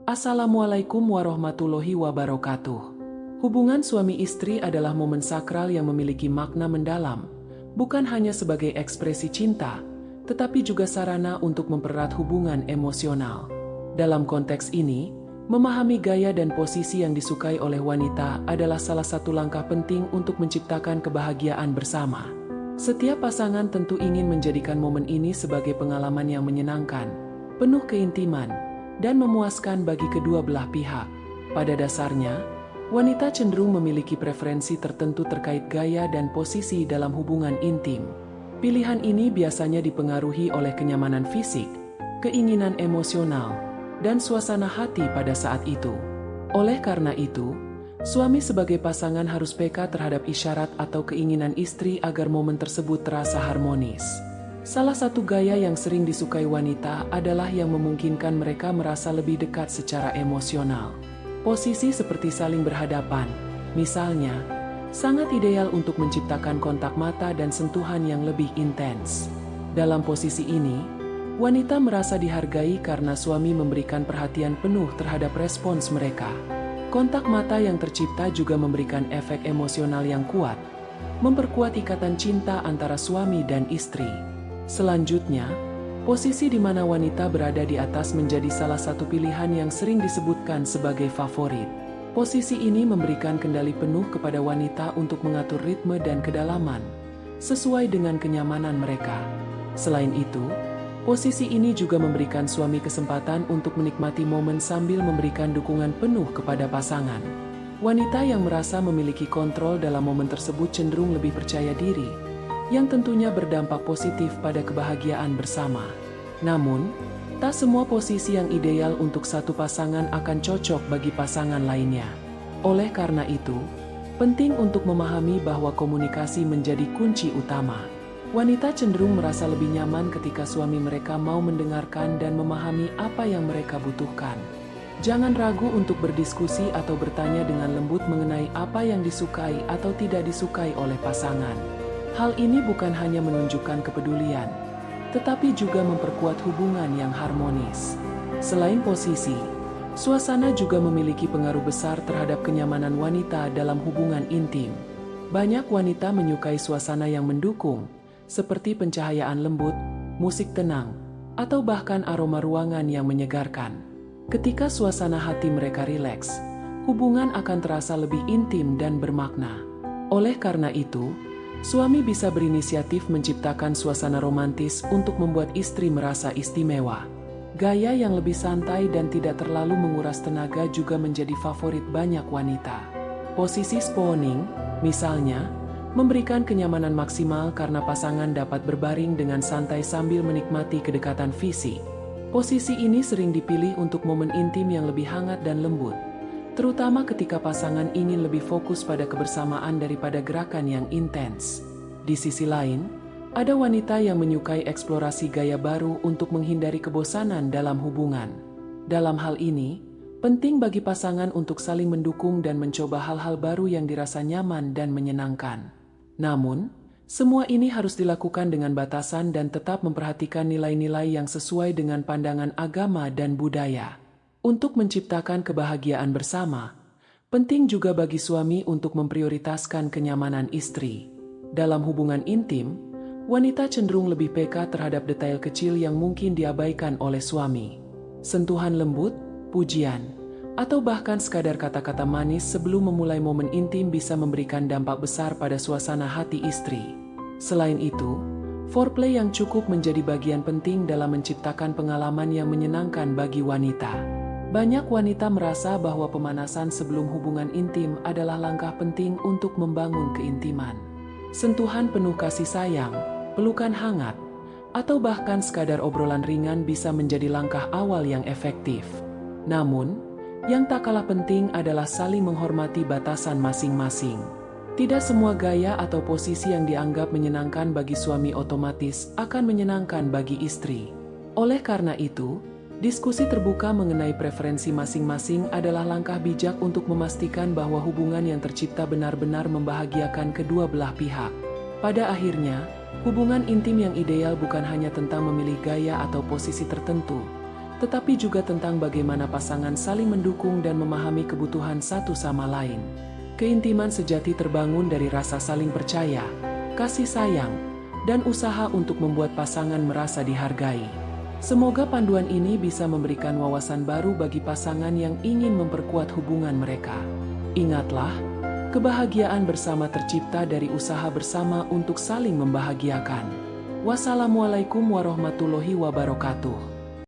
Assalamualaikum warahmatullahi wabarakatuh. Hubungan suami istri adalah momen sakral yang memiliki makna mendalam, bukan hanya sebagai ekspresi cinta, tetapi juga sarana untuk mempererat hubungan emosional. Dalam konteks ini, memahami gaya dan posisi yang disukai oleh wanita adalah salah satu langkah penting untuk menciptakan kebahagiaan bersama. Setiap pasangan tentu ingin menjadikan momen ini sebagai pengalaman yang menyenangkan, penuh keintiman, dan memuaskan bagi kedua belah pihak. Pada dasarnya, wanita cenderung memiliki preferensi tertentu terkait gaya dan posisi dalam hubungan intim. Pilihan ini biasanya dipengaruhi oleh kenyamanan fisik, keinginan emosional, dan suasana hati pada saat itu. Oleh karena itu, suami sebagai pasangan harus peka terhadap isyarat atau keinginan istri agar momen tersebut terasa harmonis. Salah satu gaya yang sering disukai wanita adalah yang memungkinkan mereka merasa lebih dekat secara emosional. Posisi seperti saling berhadapan, misalnya, sangat ideal untuk menciptakan kontak mata dan sentuhan yang lebih intens. Dalam posisi ini, wanita merasa dihargai karena suami memberikan perhatian penuh terhadap respons mereka. Kontak mata yang tercipta juga memberikan efek emosional yang kuat, memperkuat ikatan cinta antara suami dan istri. Selanjutnya, posisi di mana wanita berada di atas menjadi salah satu pilihan yang sering disebutkan sebagai favorit. Posisi ini memberikan kendali penuh kepada wanita untuk mengatur ritme dan kedalaman, sesuai dengan kenyamanan mereka. Selain itu, posisi ini juga memberikan suami kesempatan untuk menikmati momen sambil memberikan dukungan penuh kepada pasangan. Wanita yang merasa memiliki kontrol dalam momen tersebut cenderung lebih percaya diri, yang tentunya berdampak positif pada kebahagiaan bersama. Namun, tak semua posisi yang ideal untuk satu pasangan akan cocok bagi pasangan lainnya. Oleh karena itu, penting untuk memahami bahwa komunikasi menjadi kunci utama. Wanita cenderung merasa lebih nyaman ketika suami mereka mau mendengarkan dan memahami apa yang mereka butuhkan. Jangan ragu untuk berdiskusi atau bertanya dengan lembut mengenai apa yang disukai atau tidak disukai oleh pasangan. Hal ini bukan hanya menunjukkan kepedulian, tetapi juga memperkuat hubungan yang harmonis. Selain posisi, suasana juga memiliki pengaruh besar terhadap kenyamanan wanita dalam hubungan intim. Banyak wanita menyukai suasana yang mendukung, seperti pencahayaan lembut, musik tenang, atau bahkan aroma ruangan yang menyegarkan. Ketika suasana hati mereka rileks, hubungan akan terasa lebih intim dan bermakna. Oleh karena itu, suami bisa berinisiatif menciptakan suasana romantis untuk membuat istri merasa istimewa. Gaya yang lebih santai dan tidak terlalu menguras tenaga juga menjadi favorit banyak wanita. Posisi spawning, misalnya, memberikan kenyamanan maksimal karena pasangan dapat berbaring dengan santai sambil menikmati kedekatan fisik. Posisi ini sering dipilih untuk momen intim yang lebih hangat dan lembut, terutama ketika pasangan ingin lebih fokus pada kebersamaan daripada gerakan yang intens. Di sisi lain, ada wanita yang menyukai eksplorasi gaya baru untuk menghindari kebosanan dalam hubungan. Dalam hal ini, penting bagi pasangan untuk saling mendukung dan mencoba hal-hal baru yang dirasa nyaman dan menyenangkan. Namun, semua ini harus dilakukan dengan batasan dan tetap memperhatikan nilai-nilai yang sesuai dengan pandangan agama dan budaya. Untuk menciptakan kebahagiaan bersama, penting juga bagi suami untuk memprioritaskan kenyamanan istri. Dalam hubungan intim, wanita cenderung lebih peka terhadap detail kecil yang mungkin diabaikan oleh suami. Sentuhan lembut, pujian, atau bahkan sekadar kata-kata manis sebelum memulai momen intim bisa memberikan dampak besar pada suasana hati istri. Selain itu, foreplay yang cukup menjadi bagian penting dalam menciptakan pengalaman yang menyenangkan bagi wanita. Banyak wanita merasa bahwa pemanasan sebelum hubungan intim adalah langkah penting untuk membangun keintiman. Sentuhan penuh kasih sayang, pelukan hangat, atau bahkan sekadar obrolan ringan bisa menjadi langkah awal yang efektif. Namun, yang tak kalah penting adalah saling menghormati batasan masing-masing. Tidak semua gaya atau posisi yang dianggap menyenangkan bagi suami otomatis akan menyenangkan bagi istri. Oleh karena itu, diskusi terbuka mengenai preferensi masing-masing adalah langkah bijak untuk memastikan bahwa hubungan yang tercipta benar-benar membahagiakan kedua belah pihak. Pada akhirnya, hubungan intim yang ideal bukan hanya tentang memilih gaya atau posisi tertentu, tetapi juga tentang bagaimana pasangan saling mendukung dan memahami kebutuhan satu sama lain. Keintiman sejati terbangun dari rasa saling percaya, kasih sayang, dan usaha untuk membuat pasangan merasa dihargai. Semoga panduan ini bisa memberikan wawasan baru bagi pasangan yang ingin memperkuat hubungan mereka. Ingatlah, kebahagiaan bersama tercipta dari usaha bersama untuk saling membahagiakan. Wassalamualaikum warahmatullahi wabarakatuh.